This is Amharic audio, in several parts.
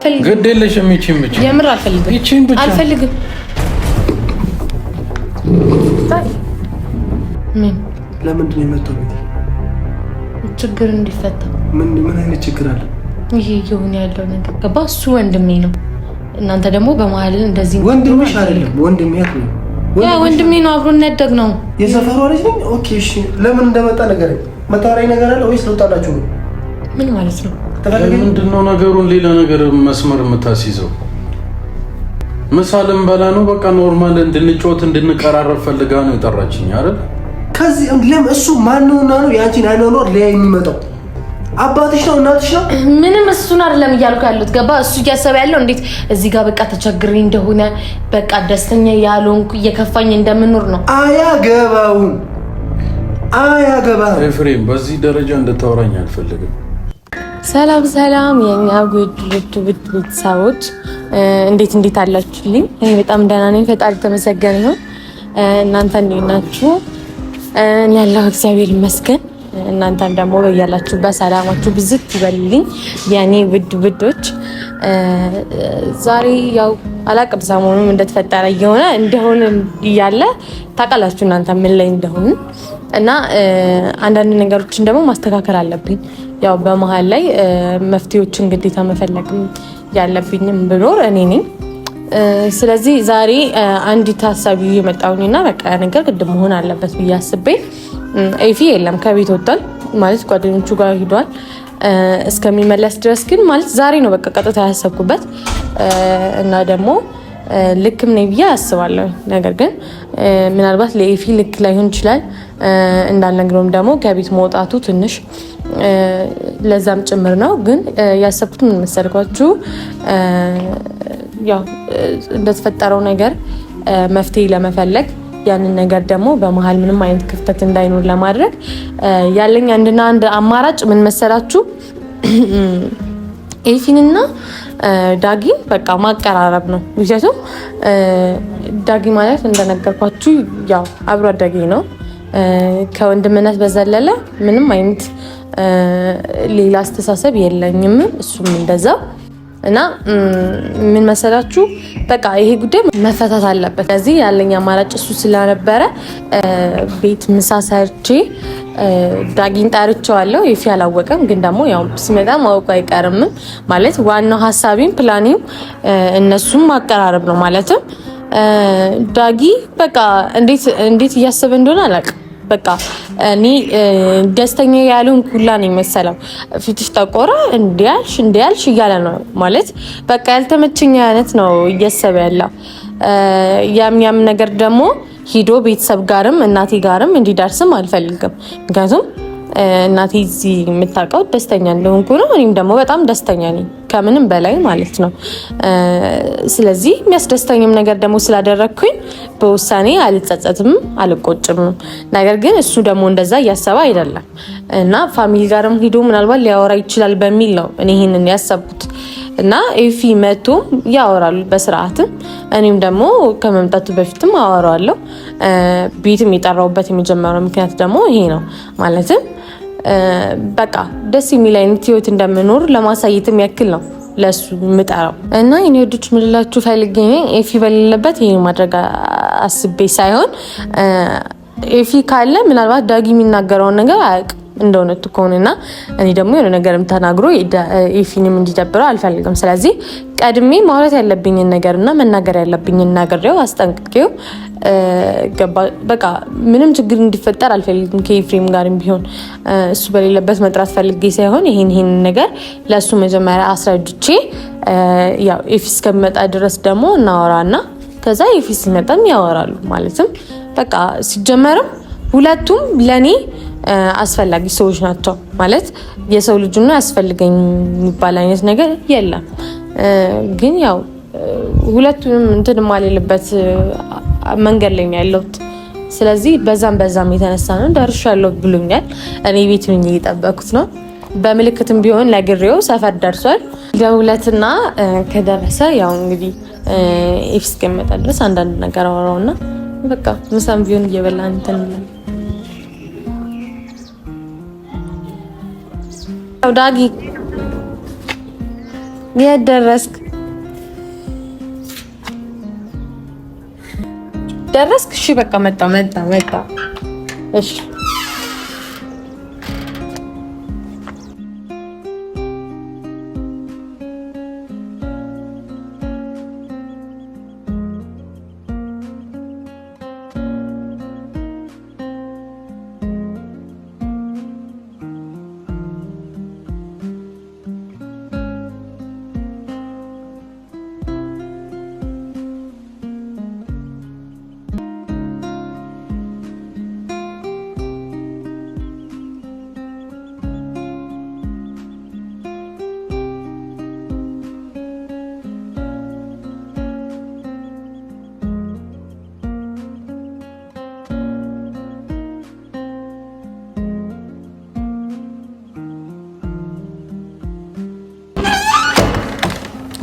ግድ የለሽም ይቺን ብቻ የምር አልፈልግም ይቺን ብቻ አልፈልግም ምን ለምንድን ነው የመጣው ችግር እንዲፈታ ምን አይነት ችግር አለ ይሄ ይሁን ያለው ነገር ገባ እሱ ወንድሜ ነው እናንተ ደግሞ በመሃል እንደዚህ ወንድምሽ አይደለም ወንድሜ ያለው ያ ወንድሜ ነው አብሮን ያደግ ነው የሰፈሩ ልጅ ነኝ ኦኬ እሺ ለምን እንደመጣ ነገር መታወራይ ነገር አለ ወይስ ለውጣላችሁ ምን ማለት ነው ምንድነው ነገሩን ሌላ ነገር መስመር የምታስይዘው ምሳለም በላ ነው በቃ ኖርማል እንድንጮት እንድንቀራረብ ፈልጋ ነው የጠራችኝ አይደል ከዚህ እሱ ማን ነውና ነው ያንቺን አይኖር ላይ የሚመጣው አባትሽ ነው እናትሽ ነው ምንም እሱን አይደለም እያልኩ ያሉት ገባ እሱ እያሰበ ያለው እንዴት እዚህ ጋር በቃ ተቸግሬ እንደሆነ በቃ ደስተኛ ያልሆንኩ እየከፋኝ እንደምኖር ነው አያገባው ኤፍሬም በዚህ ደረጃ እንድታወራኝ አልፈልግም ሰላም የኛ ጉድ ቤተሰቦች እንዴት አላችሁልኝ እኔ በጣም ደህና ነኝ ፈጣሪ ተመሰገነ ነው እናንተ እንዴት ናችሁ እኔ ያለው እግዚአብሔር ይመስገን እናንተም ደግሞ በያላችሁበት ሰላማችሁ ብዝት ይበልልኝ የኔ ውዶች ዛሬ ያው አላቅም ሰሞኑን እንደተፈጠረ እየሆነ እንደሆነ እያለ ታውቃላችሁ እናንተ ምን ላይ እንደሆነ እና አንዳንድ ነገሮችን ደግሞ ማስተካከል አለብኝ ያው በመሃል ላይ መፍትሄዎችን ግዴታ መፈለግም ያለብኝም ብኖር እኔ ነኝ ስለዚህ ዛሬ አንዲት ሐሳብ የመጣውኝና በቃ ነገር ቅድም መሆን አለበት ብዬ አስቤ ኤፊ የለም ከቤት ወጣል ማለት ጓደኞቹ ጋር ሄዷል እስከሚመለስ ድረስ ግን ማለት ዛሬ ነው በቃ ቀጥታ ያሰብኩበት እና ደግሞ ልክም ነኝ ብዬ አስባለሁ ነገር ግን ምናልባት ለኤፊ ልክ ላይሆን ይችላል እንዳልነግረውም ደግሞ ከቤት መውጣቱ ትንሽ ለዛም ጭምር ነው ግን ያሰብኩት ምን መሰልኳችሁ ያው እንደተፈጠረው ነገር መፍትሄ ለመፈለግ ያንን ነገር ደግሞ በመሃል ምንም አይነት ክፍተት እንዳይኖር ለማድረግ ያለኝ አንድ አማራጭ ምን መሰላችሁ ኤፊንና ዳጊን በቃ ማቀራረብ ነው ምክንያቱም ዳጊ ማለት እንደነገርኳችሁ ያው አብሮ አደጌ ነው ከወንድምነት በዘለለ ምንም አይነት ሌላ አስተሳሰብ የለኝም እሱም እንደዛው እና ምን መሰላችሁ በቃ ይሄ ጉዳይ መፈታት አለበት ስለዚህ ያለኝ አማራጭ እሱ ስለነበረ ቤት ምሳ ሰርቼ ዳጊን ጠርቼዋለሁ ይፊ አላወቀም ግን ደግሞ ያው ሲመጣ ማወቁ አይቀርም ማለት ዋናው ሐሳቤም ፕላኒም እነሱም ማቀራረብ ነው ማለትም ዳጊ በቃ እንዴት እያሰበ እንደሆነ አላውቅም በቃ እኔ ደስተኛ ያለውን ኩላ ነው መሰለው ፊትሽ ተቆራ እንዲያልሽ እያለ ነው ማለት በቃ ያልተመቸኝ አይነት ነው እያሰበ ያለው ያም ነገር ደግሞ ሂዶ ቤተሰብ ጋርም እናቴ ጋርም እንዲዳርስም አልፈልግም ምክንያቱም እናቴ እዚህ የምታውቀው ደስተኛ እንደሆንኩ ነው እኔም ደግሞ በጣም ደስተኛ ነኝ ከምንም በላይ ማለት ነው ስለዚህ የሚያስደስተኝም ነገር ደግሞ ስላደረኩኝ በውሳኔ አልጸጸትም አልቆጭም ነገር ግን እሱ ደግሞ እንደዛ እያሰበ አይደለም እና ፋሚሊ ጋርም ሂዶ ምናልባት ሊያወራ ይችላል በሚል ነው እኔ ይሄንን ያሰብኩት እና ኤፊ መቶ ያወራሉ በስርዓትም እኔም ደግሞ ከመምጣቱ በፊትም አወራዋለሁ ቤትም የጠራውበት የመጀመሪያው ምክንያት ደግሞ ይሄ ነው ማለትም በቃ ደስ የሚል አይነት ህይወት እንደምኖር ለማሳየትም ያክል ነው ለሱ ምጣራው እና እኔ ወድች ምልላችሁ ፈልጌ ኤፊ በሌለበት ይሄን ማድረግ አስቤ ሳይሆን ኤፊ ካለ ምናልባት ዳጊ የሚናገረውን ነገር አያውቅም እንደሆነቱ ከሆነና እኔ ደግሞ የሆነ ነገርም ተናግሮ ኤፊንም እንዲደብረው አልፈልግም ስለዚህ ቀድሜ ማውራት ያለብኝን ነገርና መናገር ያለብኝን ነገርው አስጠንቅቄው በቃ ምንም ችግር እንዲፈጠር አልፈልግም ከኤፍሬም ጋርም ቢሆን እሱ በሌለበት መጥራት ፈልጌ ሳይሆን ይሄን ነገር ለሱ መጀመሪያ አስረድቼ ያው ኤፊ እስከመጣ ድረስ ደግሞ እናወራና ከዛ ኤፊ ሲመጣም ያወራሉ ማለትም በቃ ሲጀመርም ሁለቱም ለኔ አስፈላጊ ሰዎች ናቸው ማለት የሰው ልጅ ነው ያስፈልገኝ የሚባል አይነት ነገር የለም ግን ያው ሁለቱንም እንትን ማለልበት መንገድ ላይ ያለው ስለዚህ በዛም የተነሳ ነው ደርሻለሁ ብሎኛል እኔ ቤት ምን እየጠበኩት ነው በመልክትም ቢሆን ለግሬው ሰፈር ደርሷል ደውለትና ከደረሰ ያው እንግዲህ ኤፍስ ከመጣ ድረስ አንዳንድ ነገር አወራውና በቃ ምሳም ቢሆን እየበላን እንትን ዳጊ የደረስክ ደረስክ? እሺ በቃ መጣ። እሺ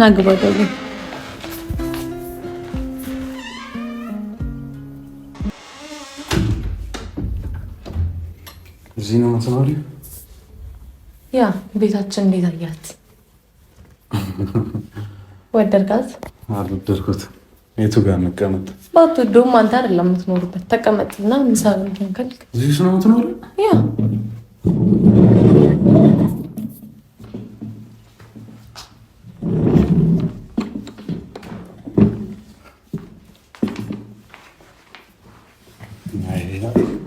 አግባ ደግሞ እዚህ ነው የምትኖሪው? ያ ቤታችን እንዴት አያት? ወደድካት? አልወደድኩትም። የቱ ጋር እንቀመጥ? ባትወደውም አንተ አይደለም የምትኖርበት። ተቀመጥና ምሳ እንትን ካልክ እዚህ ነው የምትኖሪው? ያ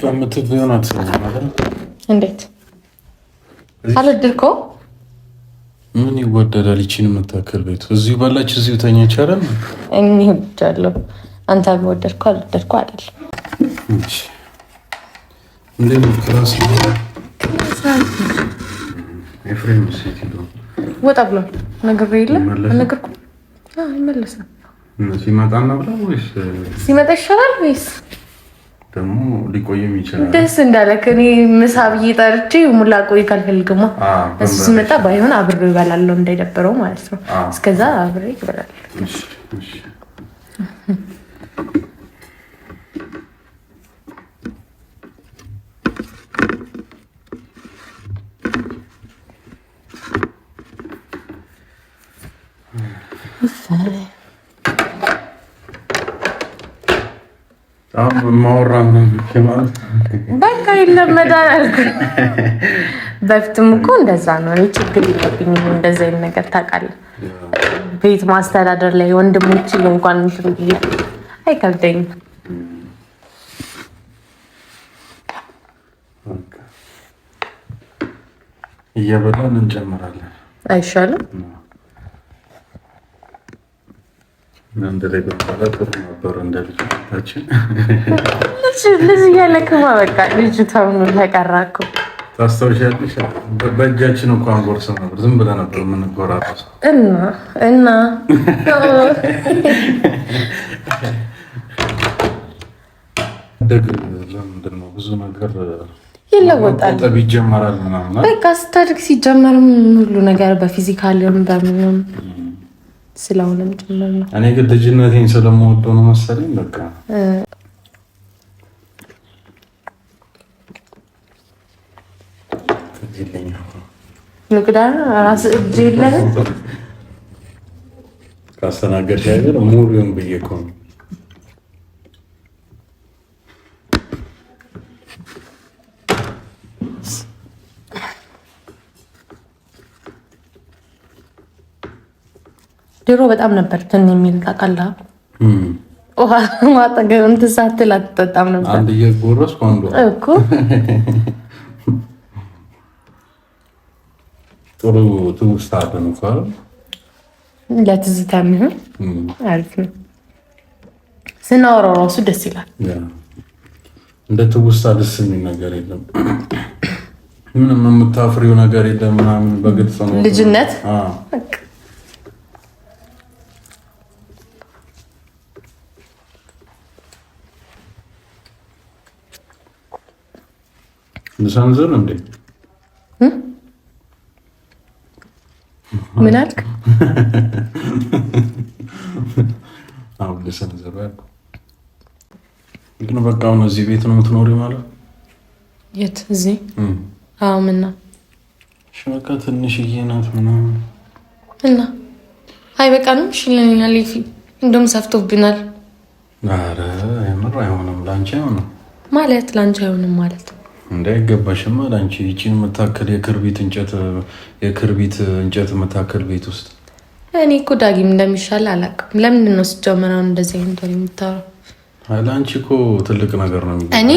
ከምትሆን አትሰማም አይደል? እንዴት አልወደድከው? ምን ይወደዳል? ይቺን የምታክል ቤት እዚሁ በላች እዚሁ ተኛች አይደል? እኔ ወድጃለሁ። አንተ ወደድከው አልወደድከው አይደል? እሺ እንዴ ክላስ ኤፍሬም ሲቲዶ ወጣ ብሏል። ነገር የለም ነገርኩ። ይመለሳል። ሲመጣና ብላ ወይስ ሲመጣ ይሻላል ወይስ ደግሞ ሊቆይም ይችላል? ደስ እንዳለክ። እኔ ምሳ ብዬ ጠርቼ ሙላ ቆይ ካልፈልግማ እሱ ሲመጣ ባይሆን አብሬው እበላለሁ እንዳይደበረው ማለት ነው። እስከዛ አብሬ እበላለሁ። እሺ በቃ ይለመዳል አልኩኝ። በፊትም እኮ እንደዛ ነው። እኔ ችግር የለብኝም እንደዛ አይነት ነገር ታውቃለህ። ቤት ማስተዳደር ላይ ወንድሞች እንኳን እንትን ብዬ አይከብደኝም። እየበላን እንጨምራለን አይሻልም? አንድ ላይ በኋላ ጥሩ ነበር። እንደ ልጅታችን ልጅ እያለክማ በቃ ልጅ ተውኑ ተቀራኩ። ታስታውሻለሽ? በእጃችን እኮ አንጎርስ ነበር። ዝም ብለህ ነበር የምንጎራረሰው እና ደግ ለምንድን ነው ብዙ ነገር ይለወጣል። ጠብ ይጀመራል ምናምን በቃ ስታድግ ሲጀመርም ሁሉ ነገር በፊዚካልም በምንም ስለሆነም ጭምር ነው። እኔ ግን ልጅነቴን ስለምወደው ነው መሰለኝ። በቃ ንግዳ ራስ እጅ የለህም ካስተናገድሽ አይደል ሙሉውን ብዬ እኮ ነው። ድሮ በጣም ነበር ትን የሚል ታውቃለህ። ውሃ ማጠገብም ትሳትል አትጠጣም ነበር። አንድ እየጎረስኩ አንዱ እኮ ጥሩ ትውስታ አለን እኮ ለትዝታ የሚሆን አሪፍ ነው። ስናወራው ራሱ ደስ ይላል። እንደ ትውስታ ደስ የሚል ነገር የለም። ምንም የምታፍሪው ነገር የለም ምናምን በግልጽ ነው ልጅነት። ልሰንዝር እንዴ? ምን አልክ? አሁን ልሰንዝር ያልኩ ግን በቃ አሁን እዚህ ቤት ነው የምትኖሪው ማለት? የት? እዚህ? አዎ። ምነው? እሺ በቃ ትንሽዬ ናት ምናምን እና አይበቃንም? እሺ ለኔና ለፊ እንደውም ሰፍቶብናል። ኧረ የምር አይሆንም። ላንቺ አይሆንም ማለት ላንቺ አይሆንም ማለት እንዳይገባሽማ። ላንቺ ይቺን የምታክል የክርቢት እንጨት የምታክል ቤት ውስጥ እኔ እኮ ዳጊም እንደሚሻል አላውቅም። ለምንድን ነው ስጀመረው እንደዚህ አይነት ወሬ የምታወራው? ላንቺ እኮ ትልቅ ነገር ነው። እኔ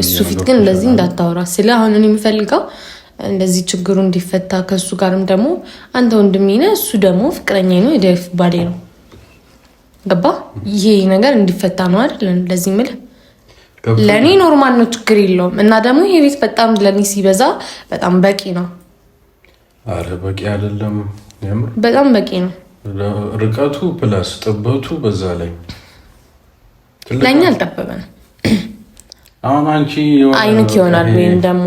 እሱ ፊት ግን እንደዚህ እንዳታወራ ስለ አሁን እኔ የምፈልገው እንደዚህ ችግሩ እንዲፈታ ከሱ ጋርም ደግሞ አንተ ወንድሜ ነህ፣ እሱ ደግሞ ፍቅረኛ ነው፣ የደፍ ባዴ ነው። ገባ? ይሄ ነገር እንዲፈታ ነው አይደል? እንደዚህ ምል ለኔ ኖርማል ነው፣ ችግር የለውም። እና ደግሞ ይሄ ቤት በጣም ለኔ ሲበዛ በጣም በቂ ነው። አረ በቂ አይደለም፣ የምር በጣም በቂ ነው። ርቀቱ ፕላስ ጥበቱ በዛ ላይ ለኛ አልጠበበንም። አሁን አንቺ አይንክ ይሆናል ወይም ደግሞ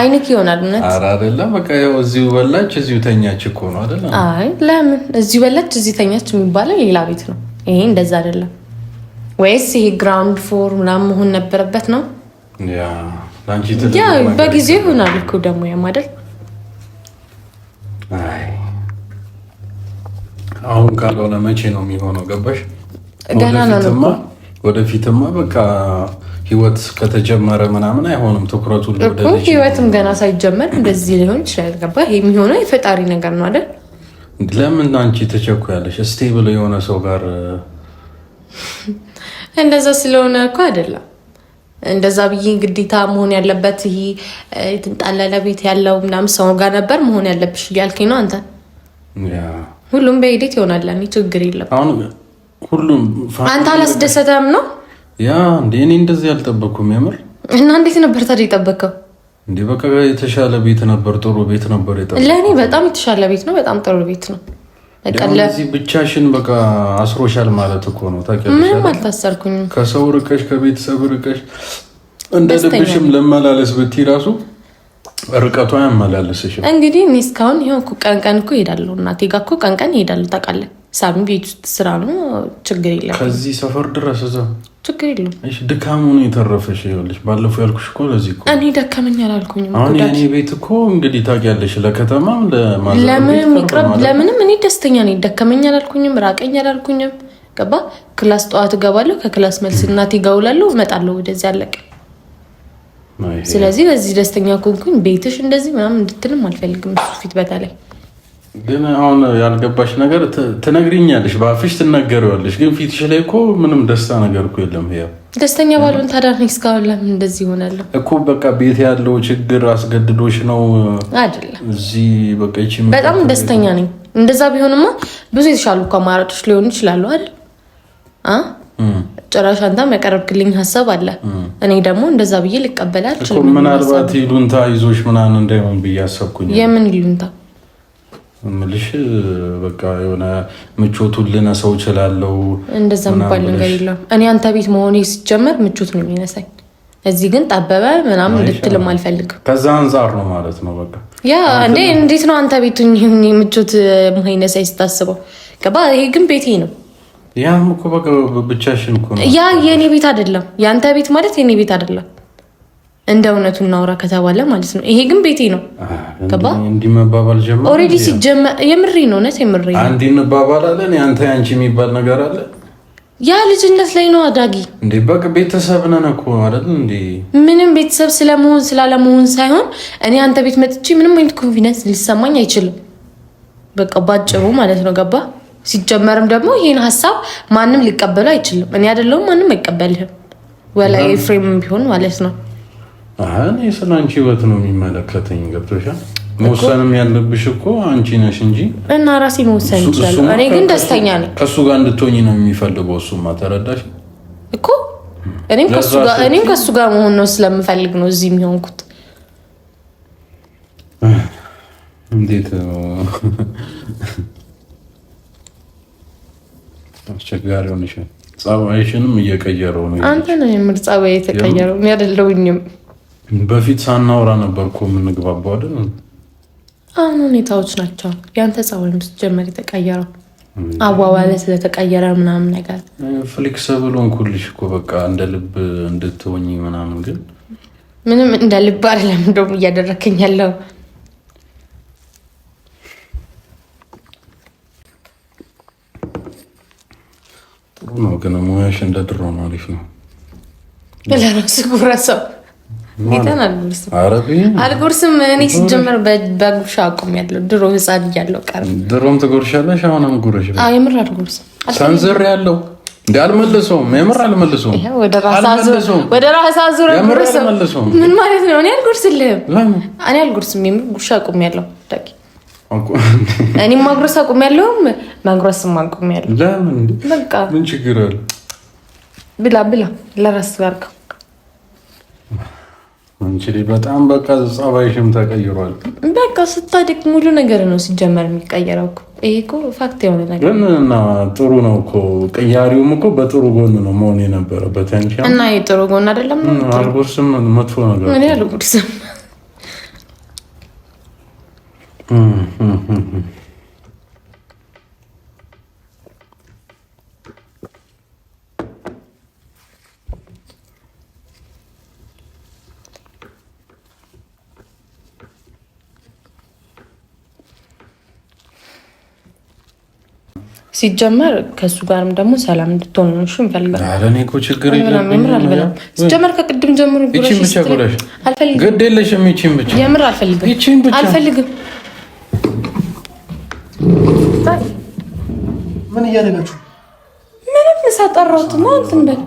አይንክ ይሆናል። እውነት ኧረ አይደለም። በቃ ያው እዚሁ በላች እዚሁ ተኛች እኮ ነው አይደል? አይ ለምን እዚሁ በላች እዚሁ ተኛች የሚባለው ሌላ ቤት ነው። ይሄ እንደዛ አይደለም። ወይስ ይሄ ግራውንድ ፎር ምናምን መሆን ነበረበት ነው? ያ ላንቺ ያ በጊዜው ይሆናል እኮ ደግሞ ያማደል። አይ አሁን ካልሆነ መቼ ነው የሚሆነው? ገባሽ? ገና ነው ወደፊትማ በቃ ህይወት ከተጀመረ ምናምን አይሆንም። ትኩረቱ እኮ ህይወትም ገና ሳይጀመር እንደዚህ ሊሆን ይችላል። ገባ? የሚሆነው የፈጣሪ ነገር ነው አይደል? ለምን አንቺ ትቸኩያለሽ? ስቴብል የሆነ ሰው ጋር እንደዛ ስለሆነ እኮ አይደለም። እንደዛ ብዬ ግዴታ መሆን ያለበት ይሄ የተንጣለለ ቤት ያለው ምናምን ሰው ጋር ነበር መሆን ያለብሽ እያልከኝ ነው አንተ? ሁሉም በሂደት ይሆናል። እኔ ችግር የለም። አሁን ሁሉም አንተ አላስደሰተም ነው? ያ እንዴ እኔ እንደዚህ አልጠበኩም። የምር እና እንዴት ነበር ታዲያ የጠበቀው? እንዴ በቃ የተሻለ ቤት ነበር፣ ጥሩ ቤት ነበር የጠበቀው። ለእኔ በጣም የተሻለ ቤት ነው፣ በጣም ጥሩ ቤት ነው። እዚህ ብቻሽን በቃ አስሮሻል ማለት እኮ ነው። ታውቂያለሽ? ምንም አልታሰርኩኝም። ከሰው ርቀሽ ከቤተሰብ ርቀሽ እንደ ልብሽም ለመላለስ ብትይ ራሱ ርቀቷ ያመላለስሽም። እንግዲህ እኔ እስካሁን ይኸው እኮ ቀን ቀን እኮ እሄዳለሁ፣ እናቴ ጋር እኮ ቀን ቀን እሄዳለሁ። ታውቃለህ? ሳሚ ቤት ውስጥ ስራ ነው፣ ችግር የለም። ከዚህ ሰፈር ድረስ እዛ ችግር የለም። እሺ ድካሙ ነው የተረፈሽ። ይኸውልሽ ባለፈው ያልኩሽ እኮ ለዚህ እኮ እኔ ደከመኝ አላልኩኝም። አሁን የኔ ቤት እኮ እንግዲህ ታውቂያለሽ፣ ለከተማም ለምንም እኔ ደስተኛ ነኝ። ደከመኝ አላልኩኝም፣ ራቀኝ አላልኩኝም። ገባ? ክላስ ጠዋት እገባለሁ፣ ከክላስ መልስ እናቴ ጋር እውላለሁ፣ እመጣለሁ። ወደዚህ አለቀ። ስለዚህ በዚህ ደስተኛ ኮንኩኝ። ቤትሽ እንደዚህ ምናምን እንድትልም አልፈልግም። እሱ ፊት በተለይ ግን አሁን ያልገባሽ ነገር ትነግሪኛለሽ፣ በአፍሽ ትናገሪዋለሽ፣ ግን ፊትሽ ላይ እኮ ምንም ደስታ ነገር እኮ የለም። ያው ደስተኛ ባልሆን ታዲያ እስካሁን ለምን እንደዚህ ይሆናል እኮ? በቃ ቤት ያለው ችግር አስገድዶሽ ነው አይደለም? እዚህ በቃ ይቺ በጣም ደስተኛ ነኝ። እንደዛ ቢሆንማ ብዙ የተሻሉ እኮ አማራጮች ሊሆኑ ይችላሉ አይደል? ጭራሽ አንተ ያቀረብክልኝ ሀሳብ አለ። እኔ ደግሞ እንደዛ ብዬ ልቀበል አልችልም። ምናልባት ይሉንታ ይዞሽ ምናምን እንዳይሆን ብዬ አሰብኩኝ። የምን ይሉንታ ምልሽ በቃ የሆነ ምቾቱን ልነሳው እችላለሁ። እንደዛ የሚባል ነገር የለም። እኔ አንተ ቤት መሆኔ ሲጀመር ምቾት ነው የሚነሳኝ። እዚህ ግን ጠበበ ምናምን እንድትልም አልፈልግም። ከዛ አንጻር ነው ማለት ነው። በቃ ያ እንዴት ነው አንተ ቤቱ ምቾት ማይነሳኝ ስታስበው? ገባ? ይሄ ግን ቤቴ ነው። ያም እኮ በቃ ብቻሽን እኮ ነው። ያ የኔ ቤት አይደለም። ያንተ ቤት ማለት የኔ ቤት አይደለም። እንደ እውነቱ እናውራ ከተባለ ማለት ነው። ይሄ ግን ቤቴ ነው። ገባ? እንዲህ መባባል ጀመረ። ኦልሬዲ ሲጀመር የምሬ ነው። እውነት የምሬ ነው። አንዴ እንባባላለን። ያንተ ያንቺ የሚባል ነገር አለ። ያ ልጅነት ላይ ነው አዳጊ። እንዴ በቃ ቤተሰብ ነን እኮ አይደል እንዴ? ምንም ቤተሰብ ስለመሆን ስላለመሆን ሳይሆን እኔ አንተ ቤት መጥቼ ምንም አይነት ኮንፊደንስ ሊሰማኝ አይችልም። በቃ ባጭሩ ማለት ነው። ገባ? ሲጀመርም ደግሞ ይሄን ሀሳብ ማንም ሊቀበሉ አይችልም። እኔ አይደለሁም፣ ማንም አይቀበልህም። ወላ ኤፍሬም ቢሆን ማለት ነው። እኔ ስለ አንቺ ህይወት ነው የሚመለከተኝ። ገብቶሻል? መወሰንም ያለብሽ እኮ አንቺ ነሽ እንጂ እና ራሴ መወሰን ይችላል። እኔ ግን ደስተኛ ነኝ። ከሱ ጋር እንድትሆኚ ነው የሚፈልገው እሱማ። ተረዳሽ እኮ እኔም ከሱ ጋር መሆን ነው ስለምፈልግ ነው እዚህ የሚሆንኩት። እንዴት አስቸጋሪ ሆነሽ። ጸባይሽንም እየቀየረው ነው። አንተ ነው የምር ጸባይ የተቀየረው፣ እኔ አይደለሁኝም። በፊት ሳናወራ ነበር እኮ የምንግባባው አይደል? አሁን ሁኔታዎች ናቸው። ያንተ ጸባይ ስትጀምር የተቀየረው አዋዋለ ስለተቀየረ ምናምን ነገር ፍሌክሲብል ሆንኩልሽ እኮ በቃ እንደ ልብ እንድትሆኚ ምናምን። ግን ምንም እንደ ልብ አይደለም እንደውም እያደረከኝ ያለው። ጥሩ ነው ግን ሙያሽ እንደ ድሮ ነው። አሪፍ ነው። ለራሱ ጉራሳው ጌታን አልጎርስም። እኔ ሲጀመር በጉርሻ አቁሜያለሁ። ድሮ ህፃን እያለሁ ቀር ድሮም ትጎርሻለሽ። አሁንም ጉርሽ የምር አልጎርስም። ሰንዝር ያለው እንደ አልመልሰውም። የምር አልመልሰውም። ወደ ራሳ ዙር ምን ማለት ነው? እኔ አልጎርስልህም። እኔ አልጎርስም። የምር ጉርሻ አቁሜያለሁ። ዳጊ እኔ ማጉረስ አቁሜያለሁ። ማጉረስም አቁሜያለሁ። ለምን? በቃ ምን ችግር አለ? ብላ ለራስ ጋር አንቺ በጣም በቃ ጸባይሽም ተቀይሯል። በቃ ስታድግ ሙሉ ነገር ነው ሲጀመር የሚቀየረው እኮ። ይሄ እኮ ፋክት የሆነ ነገር ግን እና ጥሩ ነው እኮ ቅያሪውም እኮ በጥሩ ጎን ነው መሆን የነበረበት። አንቺ እና ይሄ ጥሩ ጎን አይደለም። አልጎርስም መጥፎ ነገር እኔ አልጎርስም። ሲጀመር ከሱ ጋርም ደግሞ ሰላም እንድትሆኑ ነው እንፈልጋለን። አረ እኔ እኮ ችግር የለም። ሲጀመር ከቅድም ጀምሮ ይቺን ብቻ ጉዳሽ አልፈልግም። ግድ የለሽም። ይቺን ብቻ የምር አልፈልግም። ይቺን ብቻ አልፈልግም። ምን እያደረጋችሁ? ምንም ምሳ ጠራሁትና እንትን በል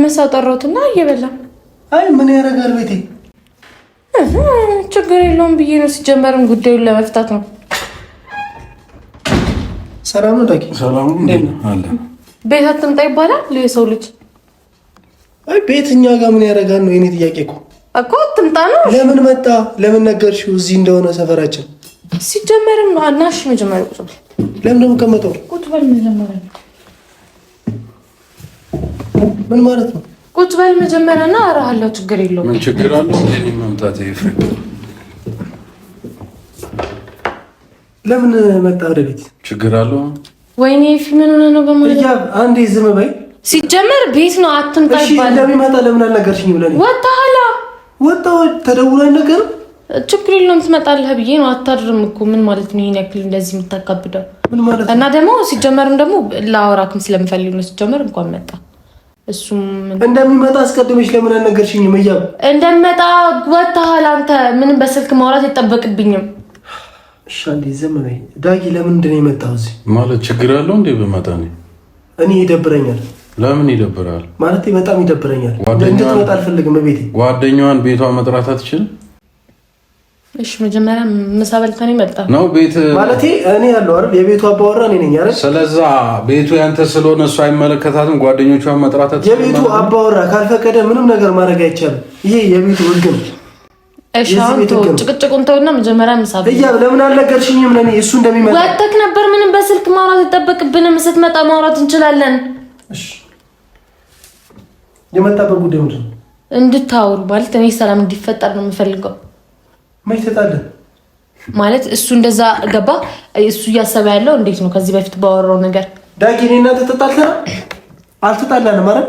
ምሳ ጠራሁትና እየበላ አይ ምን ያደርጋል ቤቴ ችግር የለውም ብዬ ነው። ሲጀመርም ጉዳዩን ለመፍታት ነው። ሰላም ነው ዳጊ? ሰላም አለ። ቤት አትምጣ ይባላል የሰው ልጅ? አይ ቤት እኛ ጋር ምን ያደርጋል ነው የኔ ጥያቄ እኮ አትምጣ ነው። ለምን መጣ? ለምን ነገርሽው እዚህ እንደሆነ ሰፈራችን? ሲጀመርም አናሽ መጀመሪያ ቁጭ በል። ለምን ነው የምቀመጠው? ቁጭ በል መጀመሪያ። ምን ማለት ነው? ቁጭ በል መጀመሪያ እና አራሃለሁ። ችግር የለውም። ምን ችግር አለው? እኔ መምጣት ይፍረድ። ለምን መጣ ወደ ቤት? ችግር አለው? ወይኔ ምን ሆነ ነው በማለት ያ አንዴ ዝም በይ። ሲጀመር ቤት ነው አትምጣ ይባላል። እሺ እንደሚመጣ ለምን አልነገርሽኝም? ለኔ ወጣው ተደውሎ ነገር ችግር የለውም ትመጣለህ ብዬ ነው። አታድርም እኮ ምን ማለት ነው? ይሄን ያክል እንደዚህ የምታካብደው ምን ማለት ነው? እና ደግሞ ሲጀመርም ደግሞ ላወራክም ስለምፈልግ ነው። ሲጀመር እንኳን መጣ እሱም እንደሚመጣ አስቀድመሽ ለምን አልነገርሽኝም? እያብ እንደሚመጣ ወጣሃል አንተ። ምንም በስልክ ማውራት አይጠበቅብኝም። እሺ አንዴ ዝም በይ ዳጊ። ለምንድን ነው የመጣው እዚህ? ማለት ችግር አለው እንዴ በመጣ ነው? እኔ ይደብረኛል። ለምን ይደብራል? ማለት በጣም ይደብረኛል። እንድትመጣ አልፈልግም። ቤቴ ጓደኛዋን ቤቷ መጥራት አትችልም? እሺ መጀመሪያ ምሳ በልተን ይመጣ ነው ቤት ማለት እኔ ያለው አይደል? የቤቱ አባወራ እኔ ነኝ አይደል? ስለዛ ቤቱ ያንተ ስለሆነ እሱ አይመለከታትም። ጓደኞቿን መጥራት አትችልም? የቤቱ አባወራ ካልፈቀደ ምንም ነገር ማድረግ አይቻልም። ይሄ የቤቱ ህግ ነው። እሺ አሁን ጭቅጭቁን ተውና መጀመሪያ ምሳ በል። እያ ለምን አልነገርሽኝም? ለኔ እሱ እንደሚመጣ ወጥተክ ነበር። ምንም በስልክ ማውራት አይጠበቅብንም። ስትመጣ ማውራት እንችላለን። እሺ የመጣበት ጉዳይ ምንድን ነው? እንድታወሩ ማለት እኔ ሰላም እንዲፈጠር ነው የምፈልገው። መች ተጣለን ማለት እሱ እንደዛ ገባ። እሱ እያሰበ ያለው እንዴት ነው? ከዚህ በፊት ባወራው ነገር ዳጊ እኔ እና ተጣልተናል? አልተጣላንም ማለት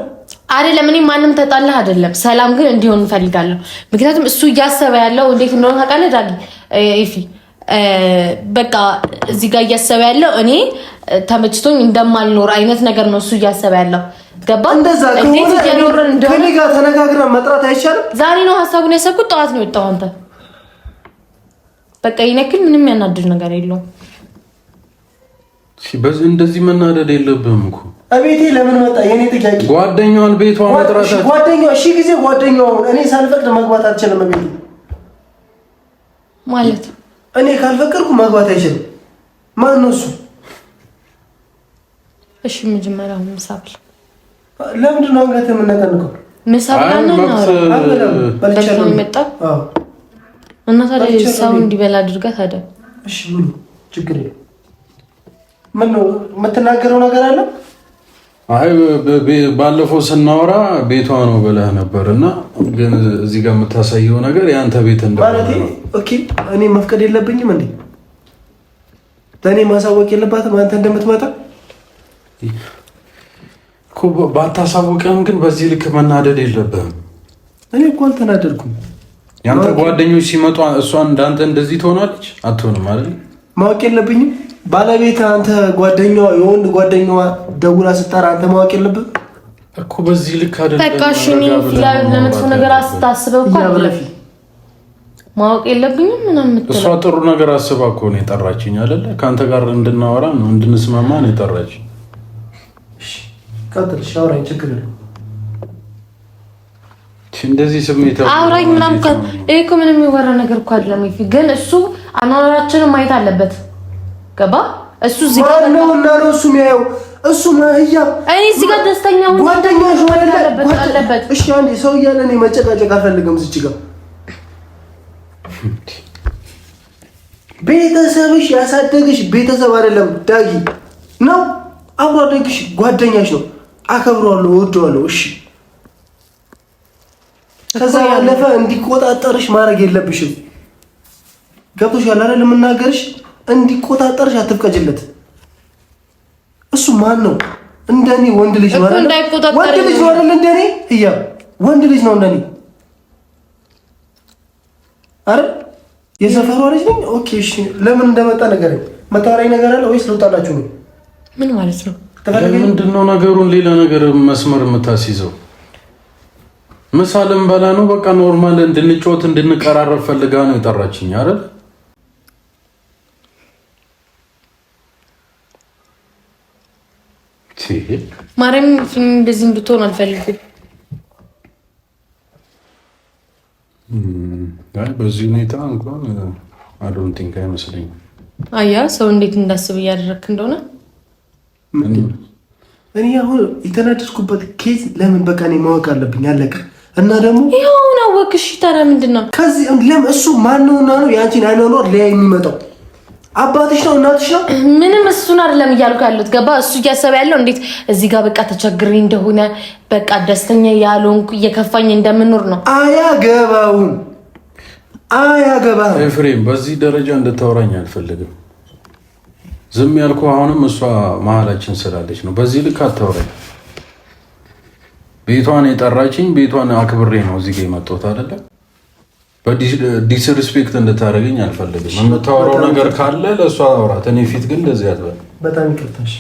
አይደለም። እኔ ማንም ተጣላህ አይደለም። ሰላም ግን እንዲሆን እንፈልጋለሁ። ምክንያቱም እሱ እያሰበ ያለው እንዴት እንደሆነ ታውቃለህ ዳጊ? ኢፊ በቃ እዚህ ጋር እያሰበ ያለው እኔ ተመችቶኝ እንደማልኖር አይነት ነገር ነው እሱ እያሰበ ያለው። ገባ? እንደዛ እንዴት እየኖርን እንደሆነ ከኔ ጋር ተነጋግረን መጥራት አይቻልም? ዛሬ ነው ሀሳቡን ያሰብኩት። ጠዋት ነው የወጣው አንተ። በቃ ይነክል ምንም ያናድድ ነገር የለውም። በዚህ እንደዚህ መናደድ የለብህም እኮ። አቤቴ ለምን መጣ? የኔ ጥያቄ ጓደኛዋን ቤቷ መጥራት ጓደኛዋ እሺ ጊዜ ጓደኛዋን እኔ ሳልፈቅድ መግባት አልችልም ቤት ማለት እኔ ካልፈቀድኩ መግባት አይችልም። ማን ነው እሱ? እሺ መጀመሪያ ምሳ ብላ። ለምንድን ነው አንገት የምነቀንቀው? ምሳ ብላና ነው በልቻለሁ የመጣ እና ታዲያ ሰው እንዲበላ አድርጋ ታዲያ። እሺ ምን ችግር የለም። ምን ነው የምትናገረው ነገር አለ? አይ ባለፈው ስናወራ ቤቷ ነው ብለህ ነበርና ግን እዚህ ጋር የምታሳየው ነገር ያንተ ቤት እንደሆነ ማለት ኦኬ። እኔ መፍቀድ የለብኝም እንዴ? ለኔ ማሳወቅ የለባትም አንተ እንደምትመጣ እኮ። ባታሳውቅም ግን በዚህ ልክ መናደድ የለብህም። እኔ እኮ አልተናደድኩም። ያንተ ጓደኞች ሲመጡ እሷን እንዳንተ እንደዚህ ትሆናለች? አትሆንም አይደል? ማወቅ የለብኝም ባለቤት አንተ ጓደኛዋ የወንድ ጓደኛዋ ደውላ ስጠራ አንተ ማወቅ የለብህም እኮ በዚህ ልክ አይደለም። በቃ እሺ እኔ ለመጥፎ ነገር አስታስበው እኮ አይደለም ማወቅ የለብኝም ምናምን የምትለው እሷ ጥሩ ነገር አስባ እኮ ነው የጠራችኝ አይደለ? ከአንተ ጋር እንድናወራ ነው እንድንስማማ ነው የጠራችኝ። እሺ ቀጥል፣ ሻውራኝ ችግር የለም። እንደዚህ ስሜት አውራኝ ምናምን ይሄ እኮ ምንም የሚወራ ነገር እኮ አይደለም። ግን እሱ አኗኗራችንን ማየት አለበት። ገባ? እሱ እዚህ ጋር ነው እና ነው እሱ የሚያየው እሱ ማህያ እኔ እዚህ ጋር ደስተኛ ሆኜ ጓደኛሽ አለበት። እሺ አንዴ ሰው እያለ እኔ መጨቃጨቅ አልፈልግም። እዚህ ጋር ቤተሰብሽ ያሳደግሽ ቤተሰብ አይደለም ዳጊ ነው። አብሮ አደግሽ ጓደኛሽ ነው። አከብረዋለሁ፣ እወደዋለሁ። እሺ ከዛ ያለፈ እንዲቆጣጠርሽ ማድረግ የለብሽም። ገብቶሻል አይደል? የምናገርሽ እንዲቆጣጠርሽ አትፍቀጅለት። እሱ ማን ነው? እንደኔ ወንድ ልጅ ነው አይደል? ወንድ ልጅ ነው አይደል? እንደኔ እያ ወንድ ልጅ ነው እንደኔ አረ የሰፈሯ ልጅ ነኝ። ኦኬ እሺ፣ ለምን እንደመጣ ነገር መታወራኝ ነገር አለ ወይስ ልውጣላችሁ ነው? ምን ማለት ነው? ምንድን ነው ነገሩን? ሌላ ነገር መስመር የምታስይዘው ምሳሌም በላ ነው። በቃ ኖርማል እንድንጮት እንድንቀራረብ ፈልጋ ነው የጠራችኝ አይደል? ማርያም እንደዚህ እንድትሆን አልፈልግም። በዚህ ሁኔታ እንኳን አዶን ቲንክ አይመስለኝም። አያ ሰው እንዴት እንዳስብ እያደረክ እንደሆነ እኔ አሁን የተናደድኩበት ኬዝ ለምን በቃ እኔ ማወቅ አለብኝ። አለቀ። እና ደግሞ ይሁን አወቅሽ። ታዲያ ምንድነው ከዚህ ለምን እሱ ማንነውና ነው ያንቺን አይኖር ላይ የሚመጣው? አባትሽ ነው እናትሽ ነው? ምንም እሱን አይደለም እያልኩ ያለሁት ገባ? እሱ እያሰበ ያለው እንዴት እዚህ ጋር በቃ ተቸግሬ እንደሆነ በቃ ደስተኛ ያልሆንኩ እየከፋኝ እንደምኖር ነው። አያገባውም። ኤፍሬም በዚህ ደረጃ እንድታወራኝ አልፈልግም። ዝም ያልኩ አሁንም እሷ መሀላችን ስላለች ነው። በዚህ ልክ አታወራኝ። ቤቷን የጠራችኝ ቤቷን አክብሬ ነው እዚህ ጋር የመጣሁት አይደለ? በዲስሪስፔክት እንድታደርገኝ አልፈልግም። የምታወራው ነገር ካለ ለእሷ አውራት፣ እኔ ፊት ግን እንደዚህ አትበል። በጣም ይቅርታሽ።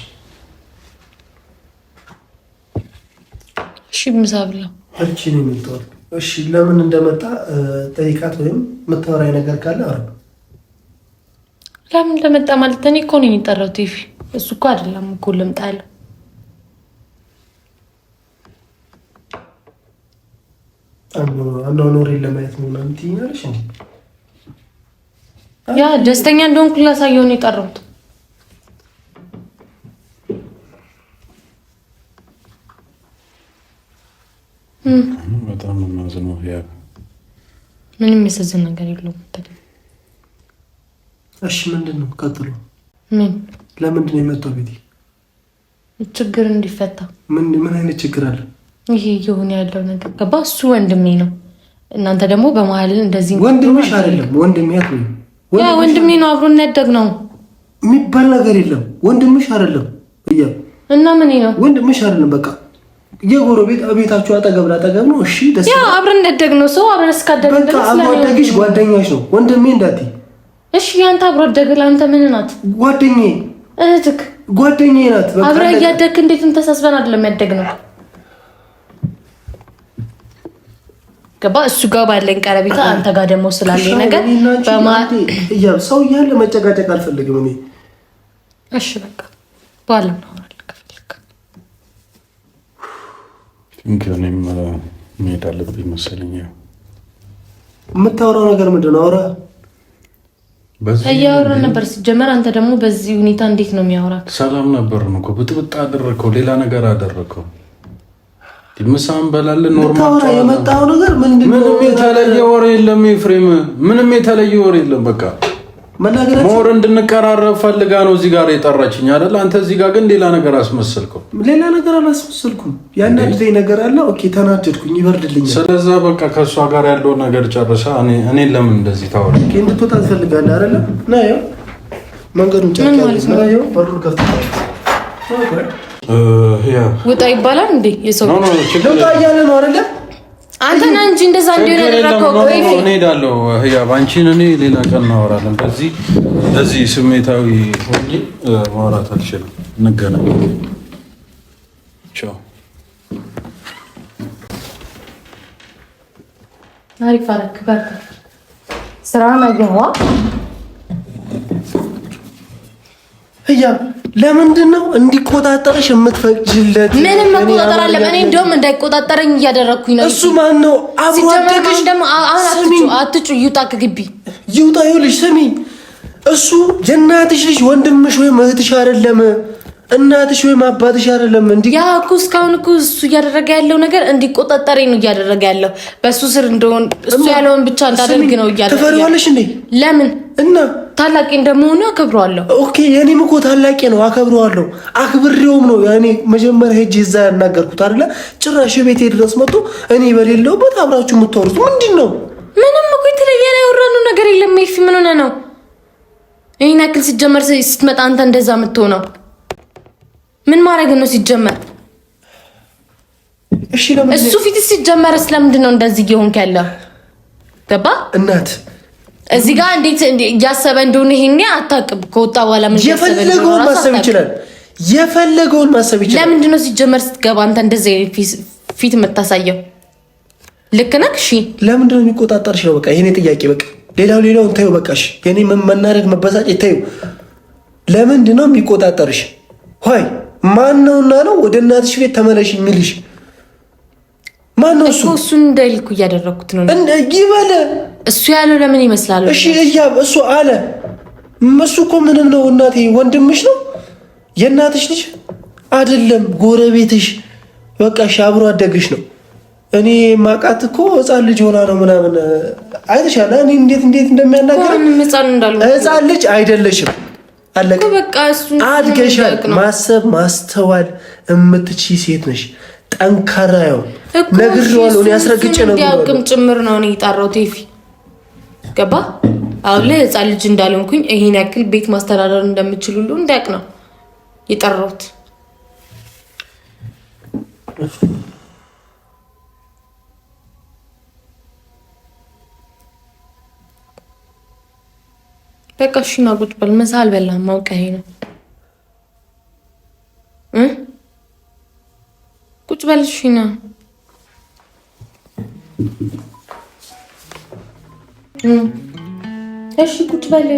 እሺ ምሳ ብላ እቺ ነው የምትወር። እሺ ለምን እንደመጣ ጠይቃት፣ ወይም የምታወራኝ ነገር ካለ አውራ። ለምን እንደመጣ ማለት እኔ እኮ ነኝ የጠራሁት። ይፊ እሱ እኮ አይደለም እኮ ልምጣ ያለው። አንዱ ኖሬ ለማየት ነው ምናምን ትይኛለሽ እንዴ? ያ ደስተኛ እንደሆንኩ ላሳየው ነው የጠራሁት። በጣም የማዝነው ያ ምንም የሚያሳዝን ነገር የለውም። እሺ ምንድን ነው ቀጥሎ? ምን ለምንድን ነው የመጣው? ቤቴ ችግር እንዲፈታ። ምን አይነት ችግር አለ? ይሄ እየሆነ ያለው ነገር ገባ? እሱ ወንድሜ ነው። እናንተ ደግሞ በመሀል እንደዚህ ወንድምሽ አይደለም? ወንድሜ አትበይ። ያ ወንድሜ ነው፣ አብሮን ያደግ ነው የሚባል ነገር የለም። ወንድምሽ አይደለም እያ እና ምን ነው? ወንድምሽ አይደለም። በቃ የጎረቤት ቤታችሁ አጠገብ ላጠገብ ነው። እሺ ደስ ያ አብረን ያደግ ነው። ሰው አብረን እስካደግ ድረስ በቃ አብሮ አደግሽ ጓደኛሽ ነው። ወንድሜ እንዳትዪ እሺ። ያንተ አብሮ አደግ ለአንተ ምን ናት? ጓደኛዬ፣ እህትክ ጓደኛዬ ናት። በቃ አብረን እያደግክ እንዴት ተሳስበን አይደለም ያደግ ነው ገባ? እሱ ጋር ባለን ቀረቤታ አንተ ጋር ደግሞ ስላለኝ ነገር ሰው እያለ መጨቃጨቅ አልፈልግም እኔ። እሺ በቃ በኋላ እናወራለን ከፈለክ። እኔም መሄድ አለብኝ መሰለኝ። የምታወራው ነገር ምንድን ነው? አውራ። እያወራን ነበር ሲጀመር። አንተ ደግሞ በዚህ ሁኔታ እንዴት ነው የሚያወራ? ሰላም ነበርን እኮ ብጥብጥ አደረከው፣ ሌላ ነገር አደረከው። ምሳም በላለን ኖርማል። የመጣው ነገር ምንድን ነው? ምንም የተለየ ወሬ የለም ኤፍሬም፣ ምንም የተለየ ወሬ የለም። በቃ ሞር እንድንቀራረብ ፈልጋ ነው እዚህ ጋር የጠራችኝ አይደል? አንተ እዚህ ጋር ግን ሌላ ነገር አስመሰልከው። ሌላ ነገር አላስመሰልኩም። ያናደደኝ ነገር አለ። ኦኬ ተናደድኩኝ፣ ይበርድልኛል። ስለዛ በቃ ከእሷ ጋር ያለውን ነገር ጨርሳ እኔን ለምን እንደዚህ ታወራኝ? እንድትወጣ ትፈልጋለህ አይደለ? ና ያው መንገዱን ጨርቅ ና ያው በሩን ከፍተህ ውጣ ይባላል እንዴ? የሰው ውጣ እያለ ነው አይደለ? አንተ ነህ እንጂ እንደዛ እንዲሆን ያደረከው። እኔ እሄዳለሁ ህያብ፣ አንቺን እኔ ሌላ ቀን እናወራለን። በዚህ ስሜታዊ ሆኜ ማውራት አልችልም። እንገናኝ። ቻው። አሪፍ አደረክ። በርታ። ስራ ነገዋ ህያብ ለምንድን ነው እንዲቆጣጠርሽ የምትፈቅጂለት? ምንም መቆጣጠር አለ። እኔ እንደውም እንዳይቆጣጠረኝ እያደረኩኝ ነው። እሱ ማን ነው? አብሮ አደግሽ ደግሞ አትጩ። ይውጣ ከግቢ ይውጣ። ይኸውልሽ ስሚ፣ እሱ የእናትሽ ልጅ ወንድምሽ ወይም እህትሽ አይደለም፣ እናትሽ ወይም አባትሽ አይደለም። ያ እኮ እስካሁን እኮ እሱ እያደረገ ያለው ነገር እንዲቆጣጠረኝ ነው እያደረገ ያለው። በእሱ ስር እንደሆን እሱ ያለውን ብቻ እንዳደርግ ነው እያደረገ። ትፈሪዋለሽ እንዴ? ለምን? እና ታላቄ እንደመሆኑ አከብረዋለሁ። ኦኬ፣ የኔም እኮ ታላቄ ነው፣ አከብረዋለሁ። አክብሬውም ነው ያኔ መጀመሪያ ሄጄ እዛ ያናገርኩት አይደለ? ጭራሽ ቤቴ ድረስ መጥቶ እኔ በሌለውበት አብራችሁ የምታወሩት ምንድን ነው? ምንም እኮ የተለየ ያወራነው ነገር የለም። ይፊ ምን ሆነ ነው ይሄን ያክል ሲጀመር ስትመጣ አንተ እንደዛ የምትሆነው? ምን ማድረግ ነው ሲጀመር? እሺ ለምን እሱ ፊት ሲጀመር ስለምንድን ነው እንደዚህ እየሆንክ ያለው? ገባ እናት እዚህ ጋር እንዴት እያሰበ እንደሆነ ይሄኔ አታውቅም። ከወጣ በኋላ ምን የፈለገውን ማሰብ ይችላል። የፈለገውን ማሰብ ይችላል። ለምንድን ነው ሲጀመር ስትገባ አንተ እንደዚህ ፊት የምታሳየው? ልክ ነህ። እሺ ለምንድን ነው የሚቆጣጠርሽ ነው? በቃ ይሄኔ ጥያቄ። በቃ ሌላውን ታዩ። በቃ እሺ የኔ መናደድ መበሳጨት ታዩ። ለምንድን ነው የሚቆጣጠርሽ? ሆይ ማን ነውና ነው ወደ እናትሽ ቤት ተመለሽ የሚልሽ? ማን ነው እሱ? እሱን እንዳይልኩ እያደረኩት ነው። ይበለ እሱ ያለው ለምን ይመስላል? እሺ ህያብ እሱ አለ። እሱ እኮ ምንም ነው እናቴ፣ ወንድምሽ ነው። የእናትሽ ልጅ አይደለም፣ ጎረቤትሽ። በቃ እሺ አብሮ አደግሽ ነው። እኔ ማቃት እኮ ህፃን ልጅ ሆና ነው ምናምን አይተሻል። እኔ እንዴት እንደሚያናገር ህፃን ልጅ አይደለሽም። አለቀ በቃ። እሱን አድገሻል። ማሰብ ማስተዋል የምትችይ ሴት ነሽ። ጠንካራ ያው ነግሬዋለሁ። እኔ አስረግጬ ነው ያውቅም ጭምር ነው እኔ የጠራሁት። ቴፊ ገባ። አሁን ላይ ህፃን ልጅ እንዳልሆንኩኝ ይሄን ያክል ቤት ማስተዳደር እንደምችል ሁሉ እንዳያውቅ ነው የጠራሁት። በቃ እሺ ና ቁጭ በል። ምሳ አልበላህም አውቀህ ነው። ቁጭ በል እሺ ና። እሺ ቁጭ በል።